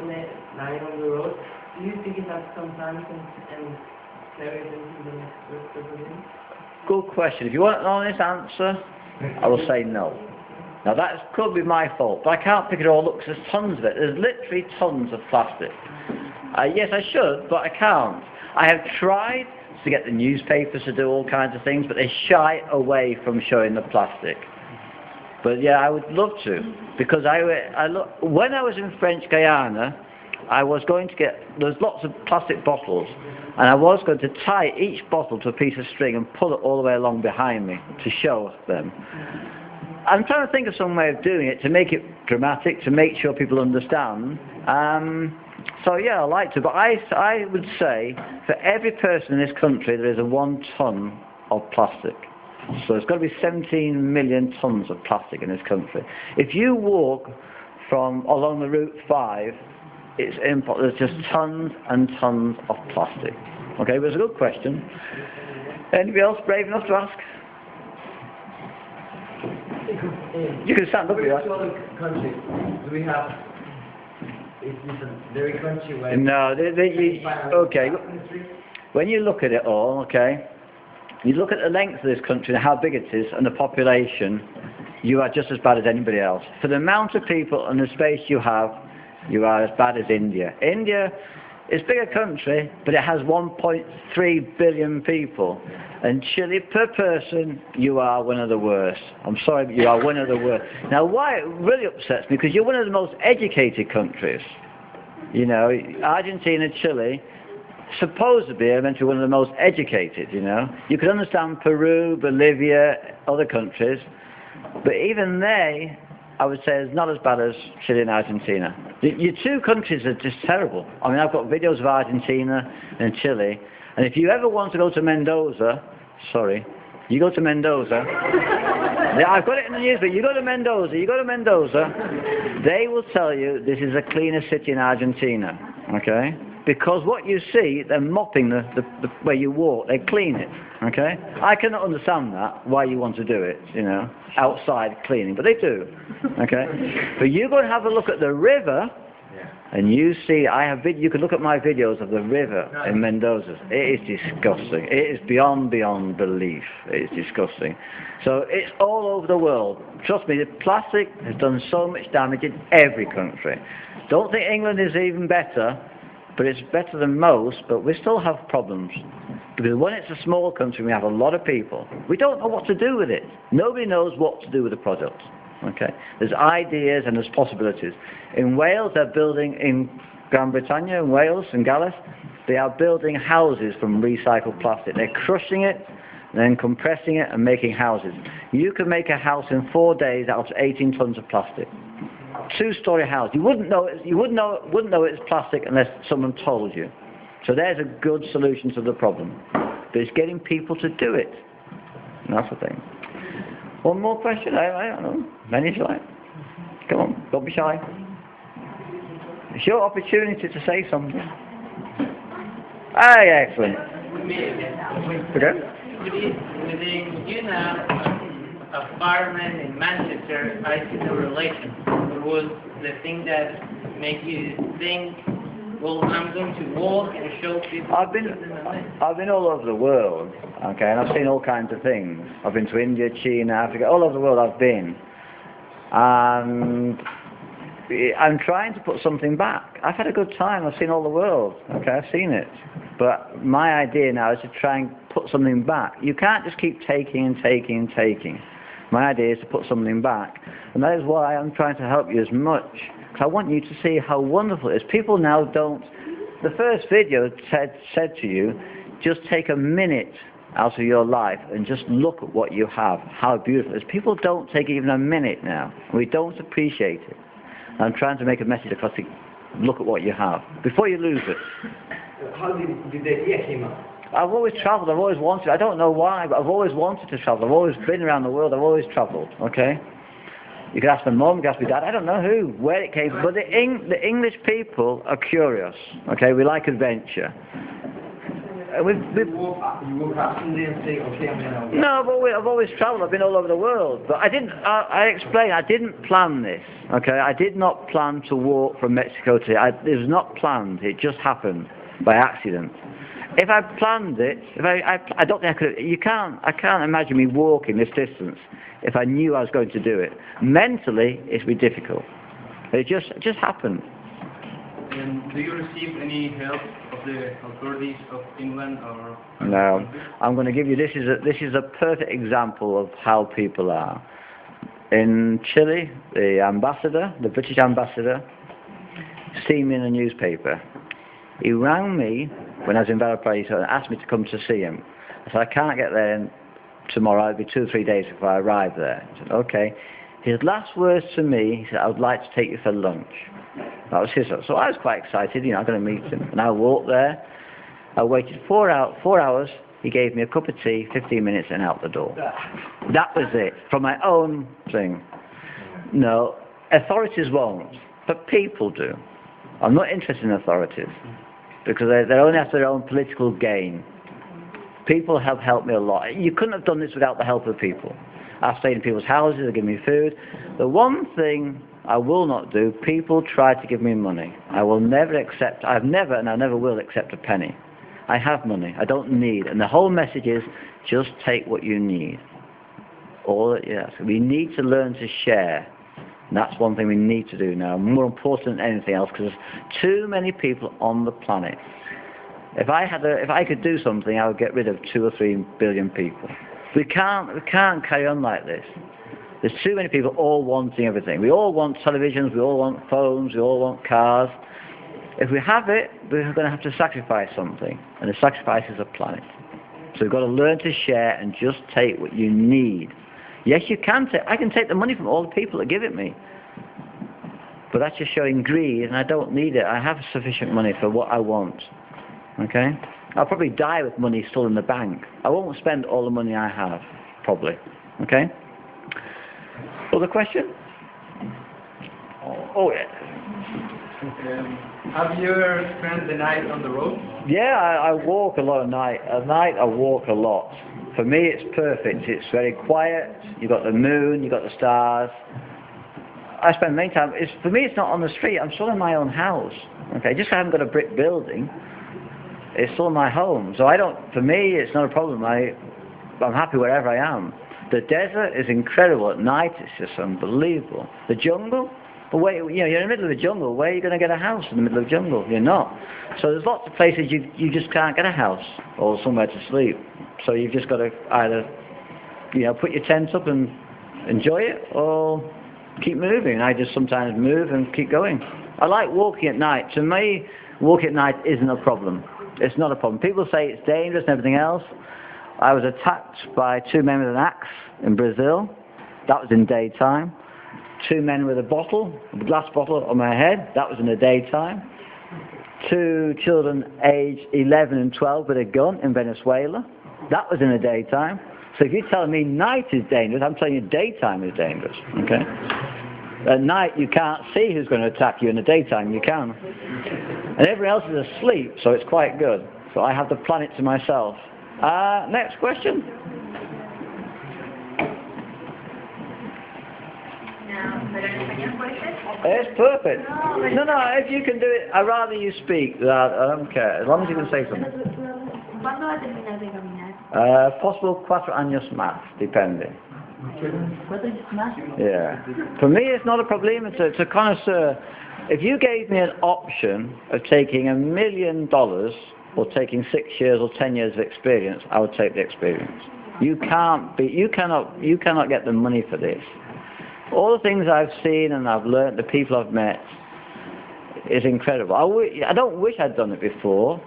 lying on the road. Do you pick it up sometimes and carry it into the next building? Good question. If you want an honest answer, I will say no. Now that could be my fault, but I can't pick it all up because there's tons of it. There's literally tons of plastic. Yes, I should, but I can't. I have tried to get the newspapers to do all kinds of things, but they shy away from showing the plastic. But yeah, I would love to, because when I was in French Guiana, I was going to get, there's lots of plastic bottles, and I was going to tie each bottle to a piece of string and pull it all the way along behind me to show them. I'm trying to think of some way of doing it to make it dramatic, to make sure people understand. So yeah, I like to, but I would say for every person in this country there is a 1 ton of plastic. So there's got to be 17 million tons of plastic in this country. If you walk along the Route 5, there's just tons and tons of plastic. Okay, but it's a good question. Anybody else brave enough to ask? You can stand up here. Which other countries do we have? Is this a very country where... No, okay. When you look at it all, okay, you look at the length of this country and how big it is and the population, you are just as bad as anybody else. For the amount of people and the space you have, you are as bad as India. India is a bigger country, but it has 1.3 billion people. And Chile, per person, you are one of the worst. I'm sorry, but you are one of the worst. Now, why it really upsets me, because you're one of the most educated countries. You know, Argentina, Chile, supposedly are meant to be one of the most educated, you know. You could understand Peru, Bolivia, other countries, but even they, I would say, is not as bad as Chile and Argentina. Your two countries are just terrible. I mean, I've got videos of Argentina and Chile, and if you ever want to go to Mendoza, you go to Mendoza, yeah, I've got it in the news, but you go to Mendoza, they will tell you this is the cleanest city in Argentina, okay? Because what you see, they're mopping the where you walk, they clean it, okay? I cannot understand that, why you want to do it, you know, outside cleaning, but they do, okay? But you go and have a look at the river, and you see, you can look at my videos of the river in Mendoza. It is disgusting. It is beyond belief. It is disgusting. So it's all over the world. Trust me, the plastic has done so much damage in every country. Don't think England is even better, but it's better than most, but we still have problems. Because when it's a small country, we have a lot of people. We don't know what to do with it. Nobody knows what to do with the product. Okay, there's ideas and there's possibilities. In Wales, they're building, in Gran Britannia, in Wales, in Gales, they are building houses from recycled plastic. They're crushing it, then compressing it and making houses. You can make a house in 4 days out of 18 tons of plastic. 2-story house. You wouldn't know it's plastic unless someone told you. So there's a good solution to the problem. But it's getting people to do it. And that's the thing. One more question? I don't know. Many like. Come on, don't be shy. It's your opportunity to say something. Ah, yeah, excellent. Okay. Within you now, a fireman in Manchester, I see the relation. What was the thing that made you think, well, I'm going to walk and show people... I've been all over the world, okay, and I've seen all kinds of things. I've been to India, China, Africa, all over the world I've been. And I'm trying to put something back. I've had a good time, I've seen all the world, okay, I've seen it. But my idea now is to try and put something back. You can't just keep taking and taking and taking. My idea is to put something back. And that is why I'm trying to help you as much. I want you to see how wonderful it is. People now don't... The first video said to you, just take a minute out of your life and just look at what you have, how beautiful it is. People don't take even a minute now. We don't appreciate it. I'm trying to make a message across to look at what you have, before you lose it. How did the idea came up? I've always travelled, I've always wanted, I don't know why, but I've always wanted to travel. I've always been around the world, I've always travelled, okay? You can ask my mum, you can ask my dad, I don't know who, where it came from, but the English people are curious, okay? We like adventure. we've You woke up Sunday and say, okay, I'm going to... No, but I've always travelled. I've been all over the world. But I didn't. I explained. I didn't plan this. Okay, I did not plan to walk from Mexico to. It was not planned. It just happened by accident. If I planned it, I don't think I could. I can't imagine me walking this distance if I knew I was going to do it. Mentally, it'd be difficult. It just happened. And do you receive any help of the authorities of England or? No, I'm going to give you. This is a perfect example of how people are. In Chile, the British ambassador, seen me in a newspaper. He rang me when I was in Valparaiso and asked me to come to see him. I said, I can't get there tomorrow. It'll be 2 or 3 days before I arrive there. He said, okay. His last words to me, he said, I would like to take you for lunch. That was his. So I was quite excited, I'm going to meet him. And I walked there. I waited 4 hours. He gave me a cup of tea, 15 minutes, and out the door. That was it, from my own thing. No, authorities won't, but people do. I'm not interested in authorities, because they're only after their own political gain. People have helped me a lot. You couldn't have done this without the help of people. I've stayed in people's houses, they give me food. The one thing I will not do, people try to give me money. I will never accept, I've never and I never will accept a penny. I have money, I don't need. And the whole message is, just take what you need. Yes, we need to learn to share. And that's one thing we need to do now, more important than anything else, because there's too many people on the planet. If I could do something, I would get rid of 2 or 3 billion people. We can't carry on like this. There's too many people all wanting everything. We all want televisions, we all want phones, we all want cars. If we have it, we're going to have to sacrifice something. And the sacrifice is a planet. So we've got to learn to share and just take what you need. Yes, you can take. I can take the money from all the people that give it me. But that's just showing greed, and I don't need it. I have sufficient money for what I want. Okay? I'll probably die with money still in the bank. I won't spend all the money I have, probably. Okay? Other question? Oh yeah. Have you ever spent the night on the road? Yeah, I walk a lot at night. At night I walk a lot. For me it's perfect. It's very quiet. You've got the moon, you've got the stars. I spend many times. For me it's not on the street. I'm still in my own house. Okay, just I haven't got a brick building. It's still my home. So for me it's not a problem. I'm happy wherever I am. The desert is incredible at night. It's just unbelievable. The jungle. But you're in the middle of the jungle. Where are you going to get a house in the middle of the jungle? You're not. So there's lots of places you just can't get a house or somewhere to sleep. So you've just got to either, put your tent up and enjoy it, or keep moving. I just sometimes move and keep going. I like walking at night. To me, walking at night isn't a problem. It's not a problem. People say it's dangerous and everything else. I was attacked by 2 men with an axe in Brazil. That was in daytime. 2 men with a glass bottle on my head. That was in the daytime. 2 children aged 11 and 12 with a gun in Venezuela. That was in the daytime. So if you're telling me night is dangerous, I'm telling you daytime is dangerous. Okay? At night you can't see who's going to attack you. In the daytime you can. And everyone else is asleep, so it's quite good. So I have the planet to myself. Next question. It's perfect. No, if you can do it, I'd rather you speak. I don't care, as long as you can say something. Possible 4 años más, depende. Yeah. For me, it's not a problem. It's a connoisseur. If you gave me an option of taking $1 million or taking 6 years or 10 years of experience, I would take the experience. You cannot get the money for this. All the things I've seen and I've learnt, the people I've met, is incredible. I don't wish I'd done it before,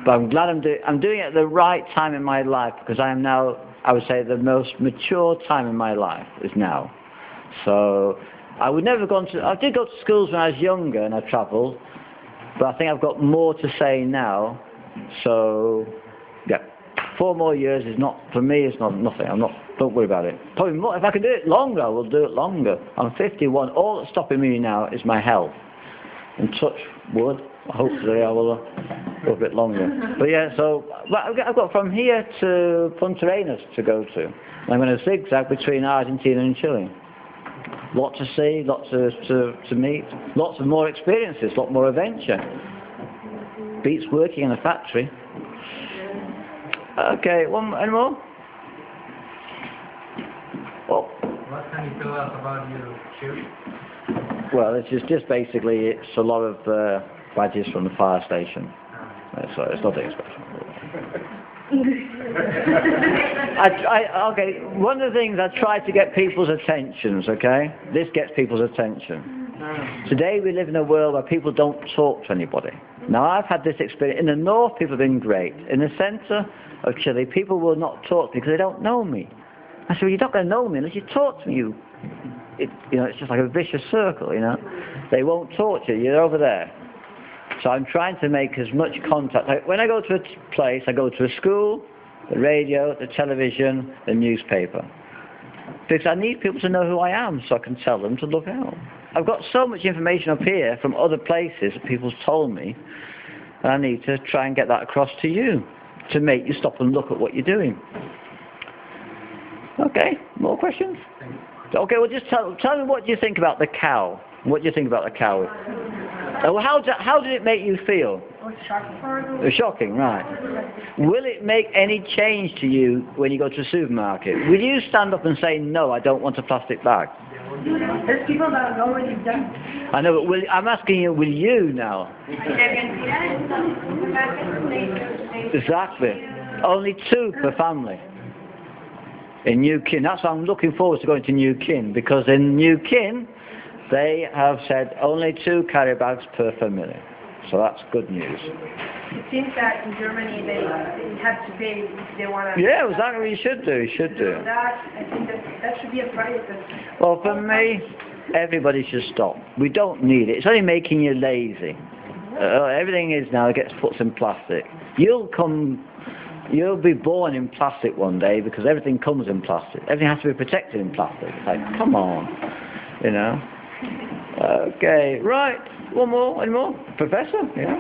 but I'm glad I'm doing it at the right time in my life, because I am now, I would say, the most mature time in my life is now. So I would never have gone to. I did go to schools when I was younger and I travelled, but I think I've got more to say now. So yeah, 4 more years is not, for me, it's not nothing. Don't worry about it. Probably more, if I can do it longer, I will do it longer. I'm 51. All that's stopping me now is my health. and touch wood. Hopefully I will go a bit longer. But yeah, so I've got from here to Punta Arenas to go to. I'm going to zigzag between Argentina and Chile. Lot to see, lots to meet, lots of more experiences, lot more adventure. Beats working in a factory. Okay, any more? Oh. What can you tell us about your ship? Well, it's just basically it's a lot of badges from the fire station. So it's nothing special. Okay, one of the things I try to get people's attentions, okay? This gets people's attention. Today we live in a world where people don't talk to anybody. Now I've had this experience. In the north people have been great. In the centre of Chile people will not talk to me because they don't know me. I said, well, you're not going to know me unless you talk to me. It's just like a vicious circle, you know. They won't talk to you. You're over there. So I'm trying to make as much contact. When I go to a place, I go to a school, the radio, the television, the newspaper. Because I need people to know who I am so I can tell them to look out. I've got so much information up here from other places that people's told me, and I need to try and get that across to you to make you stop and look at what you're doing. Okay, more questions? Okay, well just tell me what do you think about the cow? What do you think about the cow? Well, how did it make you feel? It was shocking, right. Will it make any change to you when you go to a supermarket? Will you stand up and say, no, I don't want a plastic bag? There's people that have already done. I know, but I'm asking you, will you now? Exactly. Only 2 per family. In New Kin. That's why I'm looking forward to going to New Kin, because in New Kin, they have said only 2 carry bags per family. So that's good news. It seems that in Germany they have to pay if they want to... Yeah, exactly what you should do. You should do. I think that should be a price. Well, for me, everybody should stop. We don't need it. It's only making you lazy. Everything is now, it gets put in plastic. You'll be born in plastic one day because everything comes in plastic. Everything has to be protected in plastic. It's like, come on, you know. Okay, right. One more, any more? Professor? Yeah.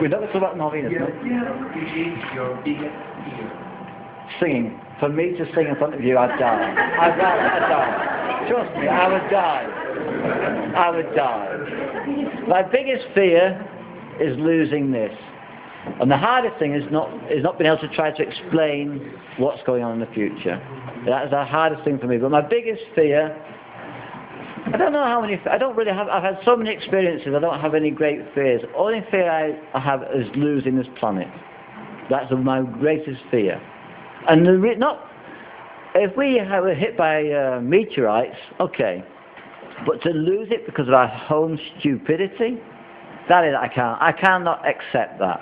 We never talk about Malvinas, no? Your biggest fear. Singing. For me to sing in front of you, I'd die. I'd die. Trust me, I would die. I would die. My biggest fear is losing this. And the hardest thing is not being able to try to explain what's going on in the future. That is the hardest thing for me. But my biggest fear, I don't know how many, I've had so many experiences, I don't have any great fears. The only fear I have is losing this planet. That's my greatest fear. And if we were hit by meteorites, okay. But to lose it because of our own stupidity, that is, I cannot accept that.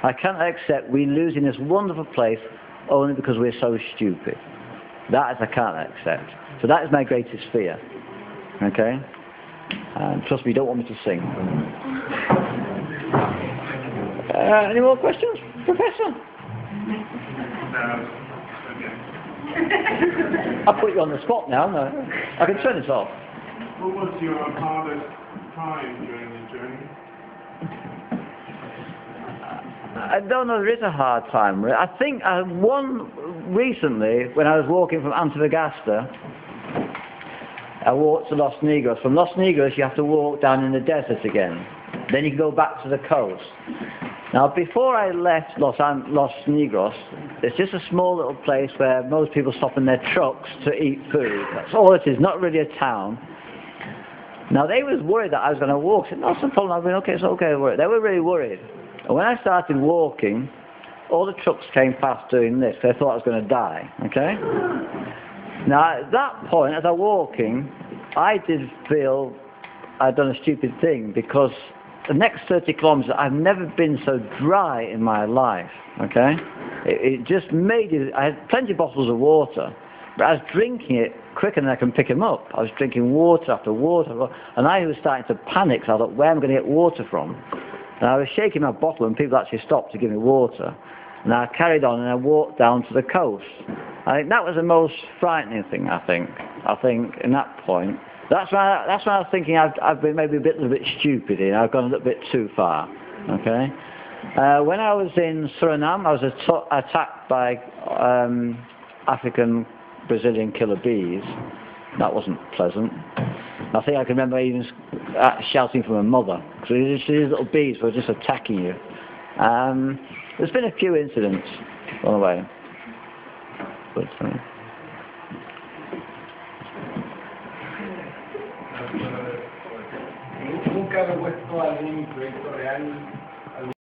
I cannot accept we losing this wonderful place only because we're so stupid. That is, I can't accept. So that is my greatest fear. Okay? And trust me, you don't want me to sing. Any more questions, Professor? I'll put you on the spot now. No, I can turn this off. What was your hardest time during the journey? I don't know, there is a hard time. I think one recently, when I was walking from Antofagasta, I walked to Los Negros. From Los Negros, you have to walk down in the desert again. Then you can go back to the coast. Now, before I left Los Negros, it's just a small little place where most people stop in their trucks to eat food. That's all it is, not really a town. Now, they was worried that I was going to walk. I said, no, it's no problem. I've been okay, it's okay. They were really worried. And when I started walking, all the trucks came past doing this. They thought I was going to die, okay? Now, at that point, as I was walking, I did feel I'd done a stupid thing because the next 30 kilometers, I've never been so dry in my life, okay? It just made it, I had plenty of bottles of water, but I was drinking it quicker than I can pick them up. I was drinking water after water, and I was starting to panic, so I thought, where am I going to get water from? And I was shaking my bottle, and people actually stopped to give me water. And I carried on, and I walked down to the coast. I think that was the most frightening thing. I think in that point. That's when I was thinking I've been maybe a little bit stupid here. I've gone a little bit too far. Okay. When I was in Suriname, I was attacked by African Brazilian killer bees. That wasn't pleasant. I think I can remember even shouting for my mother, because these little bees were just attacking you. There's been a few incidents on the way. But, ¿Nunca he puesto algún proyecto real